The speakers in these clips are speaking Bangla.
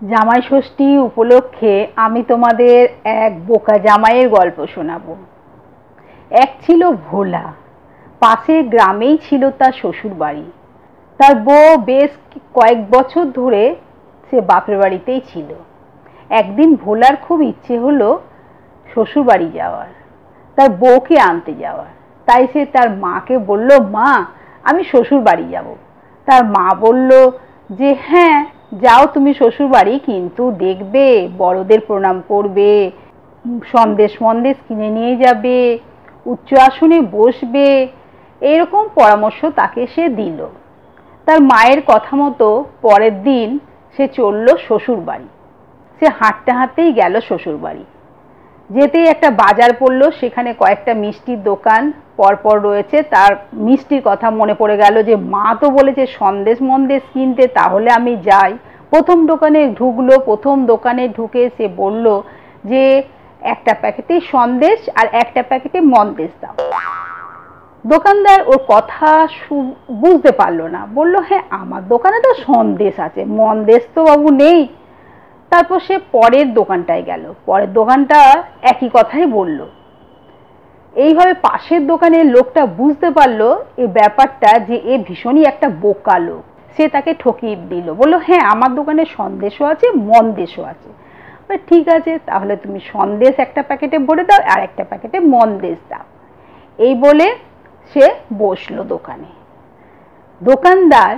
জামাই ষষ্ঠী উপলক্ষে আমি তোমাদের এক বোকা জামাইয়ের গল্প শোনাবো। এক ছিল ভোলা, পাশের গ্রামেই ছিল তার শ্বশুর বাড়ি। তার বউ বেশ কয়েক বছর ধরে সে বাপের বাড়িতেই ছিল। একদিন ভোলার খুব ইচ্ছে হলো শ্বশুর বাড়ি যাওয়ার, তার বউকে আনতে যাওয়ার। তাই সে তার মাকে বলল, মা আমি শ্বশুর বাড়ি যাব। তার মা বলল যে হ্যাঁ যাও তুমি শ্বশুর বাড়ি, কিন্তু দেখবে বড়দের প্রণাম করবে, সন্দেশ মন্দেশ কিনে নিয়ে যাবে, উচ্চ আসনে বসবে, এরকম পরামর্শ তাকে সে দিল। তার মায়ের কথা মতো পরের দিন সে চলল শ্বশুর বাড়ি। সে হাঁটতে হাঁটতেই গেল শ্বশুর বাড়ি। যেতেই একটা বাজার পড়লো, সেখানে কয়েকটা মিষ্টির দোকান পরপর রয়েছে। তার মিষ্টির কথা মনে পড়ে গেল যে মা তো বলেছে সন্দেশ মন্দেশ কিনতে, তাহলে আমি যাই। প্রথম দোকানে ঢুকলো। প্রথম দোকানে ঢুকে সে বলল যে একটা প্যাকেটে সন্দেশ আর একটা প্যাকেটে মন্দেশ দাও। দোকানদার ওর কথা বুঝতে পারলো না, বলল হ্যাঁ আমার দোকানে তো সন্দেশ আছে, মন্দেশ তো বাবু নেই। তারপর সে পরের দোকানটায় গেল, পরের দোকানটা একই কথাই বলল। এইভাবে পাশের দোকানের লোকটা বুঝতে পারলো এই ব্যাপারটা, যে এ ভীষণই একটা বোকা লোক। সে তাকে ঠকিয়ে দিল, বললো হ্যাঁ আমার দোকানে সন্দেশও আছে মন্দেশও আছে। ঠিক আছে তাহলে তুমি সন্দেশ একটা প্যাকেটে ভরে দাও আর একটা প্যাকেটে মন্দেশ দাও। এই বলে সে বসলো দোকানে। দোকানদার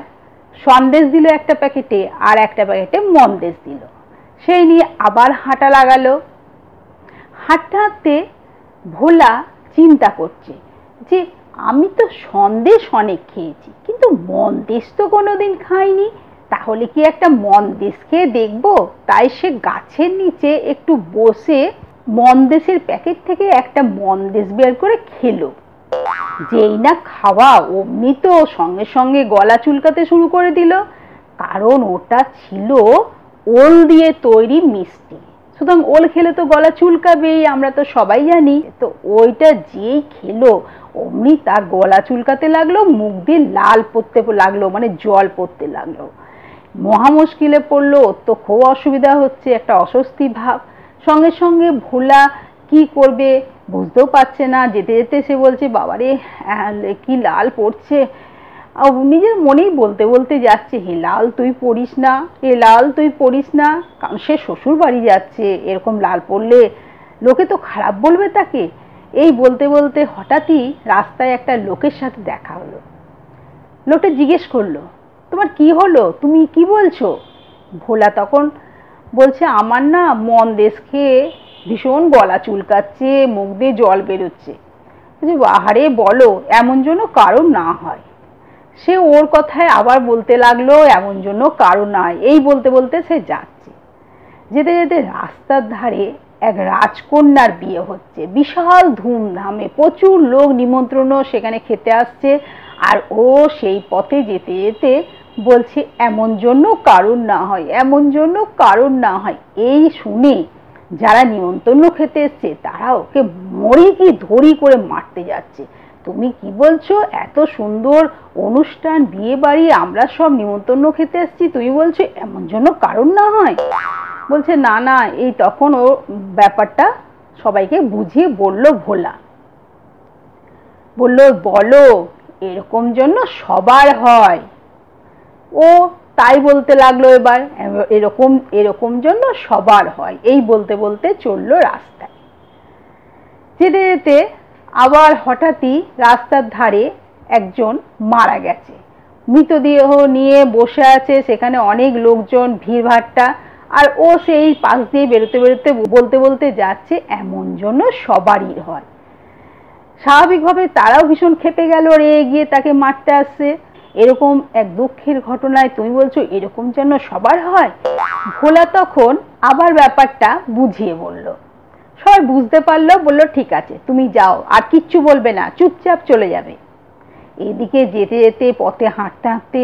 সন্দেশ দিল একটা প্যাকেটে আর একটা প্যাকেটে মন্দেশ দিল। সেই নিয়ে আবার হাঁটা লাগালো। হাঁটতে হাঁটতে ভোলা চিন্তা করছে যে আমি তো সন্দেশ অনেক খেয়েছি, কিন্তু মন্দেশ তো কোনোদিন খাইনি, তাহলে কি একটা মন্দেশ খেয়ে দেখবো। তাই সে গাছের নিচে একটু বসে মন্দেশের প্যাকেট থেকে একটা মন্দেশ বের করে খেলো। যেই না খাওয়া অমনি তো সঙ্গে সঙ্গে গলা চুলকাতে শুরু করে দিল, কারণ ওটা ছিল ওল দিয়ে তৈরি মিষ্টি। সুতরাং ওল খেলে তো গলা চুলকাবেই, আমরা তো সবাই জানি। তো ওইটা যেই খেলো অমনি তার গলা চুলকাতে লাগলো, মুখ দিয়ে লাল পড়তে লাগলো, মানে জল পড়তে লাগলো। মহা মুশকিলে পড়লো, ওর তো খুব অসুবিধা হচ্ছে, একটা অস্বস্তি ভাব। সঙ্গে সঙ্গে ভোলা কি করবে বুঝতেও পারছে না। যেতে যেতে সে বলছে বাবারে কি লাল পড়ছে। নিজের মনেই বলতে বলতে যাচ্ছে, হে লাল তুই পড়িস না, এ লাল তুই পড়িস না, কারণ সে শ্বশুর বাড়ি যাচ্ছে, এরকম লাল পড়লে লোকে তো খারাপ বলবে তাকে। এই বলতে বলতে হঠাৎই রাস্তায় একটা লোকের সাথে দেখা হলো। লোকটা জিজ্ঞেস করলো, তোমার কি হলো, তুমি কি বলছো? ভোলা তখন বলছে, আমার না মন্দেশ খেয়ে ভীষণ গলা চুলকাচ্ছে, মুখ দিয়ে জল বেরোচ্ছে। আহারে বলো, এমন জন্য কারণ না হয়। সে ওর কথায় আবার বলতে লাগলো, এমন জন্য কারণ নয়। এই বলতে বলতে সে যাচ্ছে। যেতে যেতে রাস্তার ধারে এক রাজকন্যার বিয়ে হচ্ছে, বিশাল ধুমধামে, প্রচুর লোক নিমন্ত্রণ সেখানে খেতে আসছে। আর ও সেই পথে যেতে যেতে বলছে এমন জন্য কারণ না হয়, এমন জন্য কারণ না হয়। এই শুনে যারা নিমন্ত্রণ খেতে এসছে তারা ওকে মরি কি ধরি করে মারতে যাচ্ছে। তুমি কি বলছো, এত সুন্দর অনুষ্ঠান, বিয়ে বাড়ি, আমরা সব নিমন্ত্রণ খেতে এসছি, তুমি বলছো এমন জন্য কারণ না হয়। বলছে না না। এই তখন ও ব্যাপারটা সবাইকে বুঝিয়ে বলল ভোলা। বলল বলো এরকম জন্য সবার হয়। ও তাই বলতে লাগলো এবার, এরকম এরকম জন্য সবার হয়। এই বলতে বলতে চললো রাস্তায়। যেতে যেতে আবার হঠাৎই রাস্তার ধারে একজন মারা গেছে, মৃতদেহ নিয়ে বসে আছে, সেখানে অনেক লোকজন, ভিড়ভাট্টা। আর ও সেই পাশ দিয়ে বেরোতে বেরোতে বলতে বলতে যাচ্ছে এমন জন্য সবারই হয়। স্বাভাবিকভাবে তারাও ভীষণ ক্ষেপে গেল, রেগে গিয়ে তাকে মারতে আসছে। এরকম এক দুঃখের ঘটনায় তুমি বলছো এরকম জন্য সবার হয়। ভোলা তখন আবার ব্যাপারটা বুঝিয়ে বলল। সবাই বুঝতে পারলো, বললো ঠিক আছে তুমি যাও, আর কিচ্ছু বলবে না, চুপচাপ চলে যাবে। এদিকে যেতে যেতে পথে হাঁটতে হাঁটতে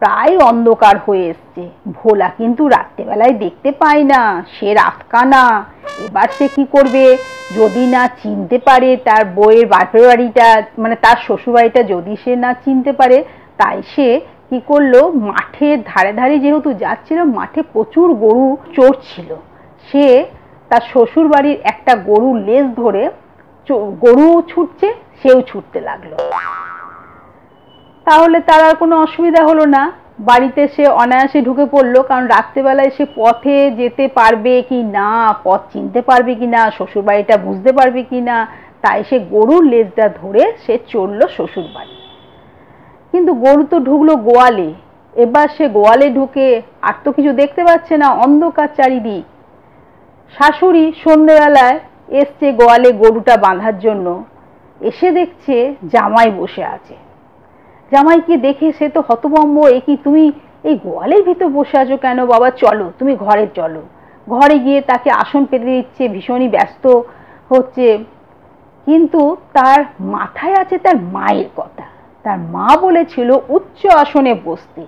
প্রায় অন্ধকার হয়ে এসছে। ভোলা কিন্তু রাত্রেবেলায় দেখতে পায় না, সে রাতকানা। এবার সে কি করবে, যদি না চিনতে পারে তার বউয়ের বাপের বাড়িটা, মানে তার শ্বশুর বাড়িটা যদি সে না চিনতে পারে, তাই সে কি করলো, মাঠের ধারে ধারে যেহেতু যাচ্ছিল, মাঠে প্রচুর গরু চড়ছিল, সে তার শ্বশুর বাড়ির একটা গরুর লেজ ধরে, গরুও ছুটছে সেও ছুটতে লাগলো। তাহলে তার আর কোনো অসুবিধা হলো না, বাড়িতে সে অনায়াসে ঢুকে পড়লো। কারণ রাত্রেবেলায় সে পথে যেতে পারবে কি না, পথ চিনতে পারবে কি না, শ্বশুর বাড়িটা বুঝতে পারবে কি না, তাই সে গরুর লেজটা ধরে সে চললো শ্বশুর বাড়ি। কিন্তু গরু তো ঢুকলো গোয়ালে। এবার সে গোয়ালে ঢুকে আর তো কিছু দেখতে পাচ্ছে না, অন্ধকার চারিদিক। শাশুড়ি সন্ধ্যেবেলায় এসছে গোয়ালে গরুটা বাঁধার জন্য, এসে দেখছে জামাই বসে আছে। জামাইকে দেখে সে তো হতভম্ব, এ কি, তুমি এই গোয়ালের ভিতর বসে আছো কেন বাবা, চলো তুমি ঘরে চলো। ঘরে গিয়ে তাকে আসন পেতে দিচ্ছে, ভীষণই ব্যস্ত হচ্ছে। কিন্তু তার মাথায় আছে তার মায়ের কথা। তার মা বলেছিল উচ্চ আসনে বসতে।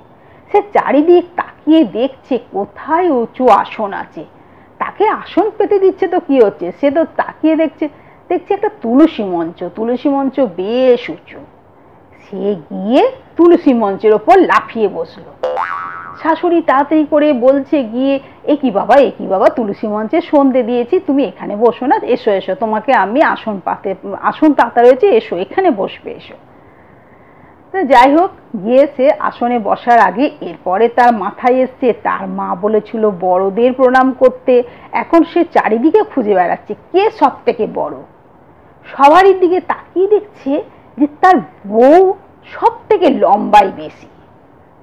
সে চারিদিক তাকিয়ে দেখছে কোথায় উঁচু আসন আছে, তাকে আসন পেতে দিচ্ছে তো কি হচ্ছে, সে তো তাকিয়ে দেখছে, দেখছে একটা তুলসী মঞ্চ, তুলসী মঞ্চ বেশ উঁচু। সে গিয়ে তুলসী মঞ্চের ওপর লাফিয়ে বসলো। শাশুড়ি তাড়াতাড়ি করে বলছে গিয়ে, এ কি বাবা, তুলসী মঞ্চে সন্ধে দিয়েছি, তুমি এখানে বসো না, এসো এসো, তোমাকে আমি আসন পাতা রয়েছে, এসো এখানে বসবে, এসো। যাই হোক, গিয়ে সে আসনে বসার আগে এরপরে তার মাথায় এসছে তার মা বলেছিল বড়দের প্রণাম করতে। এখন সে চারিদিকে খুঁজে বেড়াচ্ছে কে সব থেকে বড়। সবারই দিকে তাকিয়ে দেখছে যে তার বউ সব থেকে লম্বাই বেশি।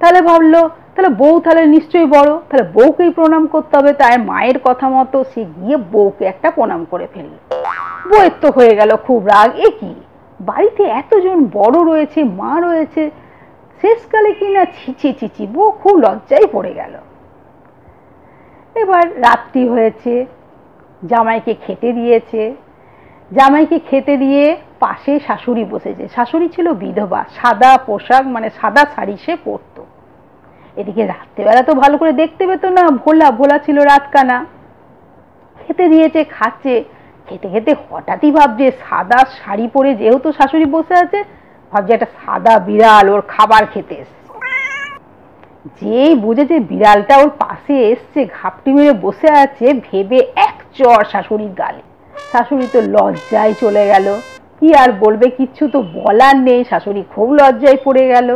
তাহলে ভাবলো, তাহলে বউ তাহলে নিশ্চয়ই বড়, তাহলে বউকেই প্রণাম করতে হবে। তার মায়ের কথা মতো সে গিয়ে বউকে একটা প্রণাম করে ফেললো। বউয়ের তো হয়ে গেল খুব রাগ, এ কি, বাড়িতে এতজন বড় রয়েছে, মা রয়েছে, শেষকালে কিনা ছিচি ছিচি, বউ খুব লজ্জায় পড়ে গেল। এবার রাত্রি হয়েছে, জামাইকে খেতে দিয়েছে। জামাইকে খেতে দিয়ে পাশে শাশুড়ি বসেছে। শাশুড়ি ছিল বিধবা, সাদা পোশাক মানে সাদা শাড়ি সে পরতো। এদিকে রাত্রেবেলা তো ভালো করে দেখতে পেত না, ভোলা ভোলা ছিল রাতকানা। খেতে দিয়েছে, খাচ্ছে। খেতে খেতে হঠাৎই ভাবছে সাদা শাড়ি পরে যেহেতু শাশুড়ি বসে আছে, ভাবছে একটা সাদা বিড়াল ওর খাবার খেতে এসছে। যেই বুঝেছে বিড়ালটা ওর পাশে এসছে, ঘাপটি মেরে বসে আছে, ভেবে এক চড় শাশুড়ির গালে। শাশুড়ি তো লজ্জায় চলে গেল, কি আর বলবে, কিচ্ছু তো বলার নেই, শাশুড়ি খুব লজ্জায় পড়ে গেল।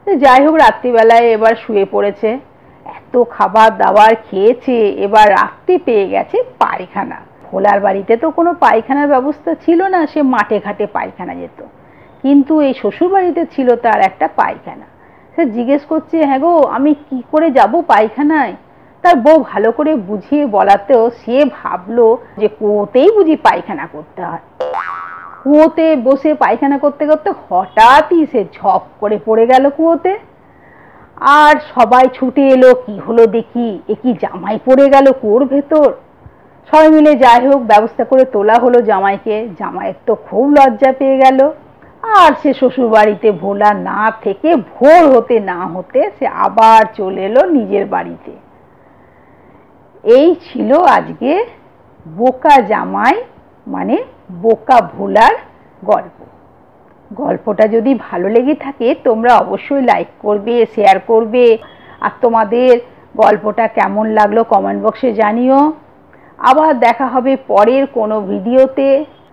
যাই হোক, রাত্রিবেলায় এবার শুয়ে পড়েছে। এত খাবার দাবার খেয়েছে, এবার রাত্রি পেয়ে গেছে পায়খানা। ভোলার বাড়িতে তো কোনো পায়খানার ব্যবস্থা ছিল না, সে মাঠে ঘাটে পায়খানা যেত। কিন্তু এই শ্বশুর বাড়িতে ছিল তার একটা পায়খানা। সে জিজ্ঞেস করছে, হ্যাঁ গো, আমি কি করে যাব পায়খানায়? তার বউ ভালো করে বুঝিয়ে বলাতেও সে ভাবলো যে কুয়োতেই বুঝি পায়খানা করতে হয়। কুয়োতে বসে পায়খানা করতে করতে হঠাৎই সে ঝপ করে পড়ে গেল কুয়োতে। আর সবাই ছুটে এলো, কি হলো দেখি, এ কি জামাই পড়ে গেল কুয়োর ভেতর। সবাই মিলে যাই হোক ব্যবস্থা করে তোলা হলো জামাইকে। জামাইয়ের তো খুব লজ্জা পেয়ে গেল। আর সে শ্বশুর বাড়িতে ভোলা না থেকে ভোর হতে না হতে সে আবার চলে এলো নিজের বাড়িতে। এই ছিল আজকে বোকা জামাই মানে বোকা ভোলার গল্প। গল্পটা যদি ভালো লেগে থাকে তোমরা অবশ্যই লাইক করবে, শেয়ার করবে, আর তোমাদের গল্পটা কেমন লাগলো কমেন্ট বক্সে জানিও। আবার দেখা হবে পরের কোনো ভিডিওতে।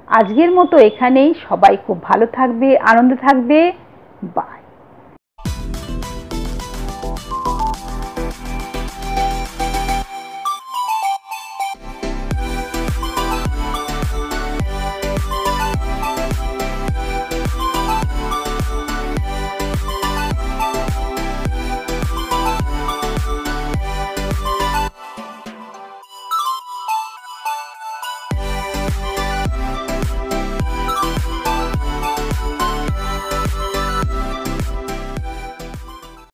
আজকের মতো এখানেই। সবাই খুব ভালো থাকবে, আনন্দে থাকবে। বাই।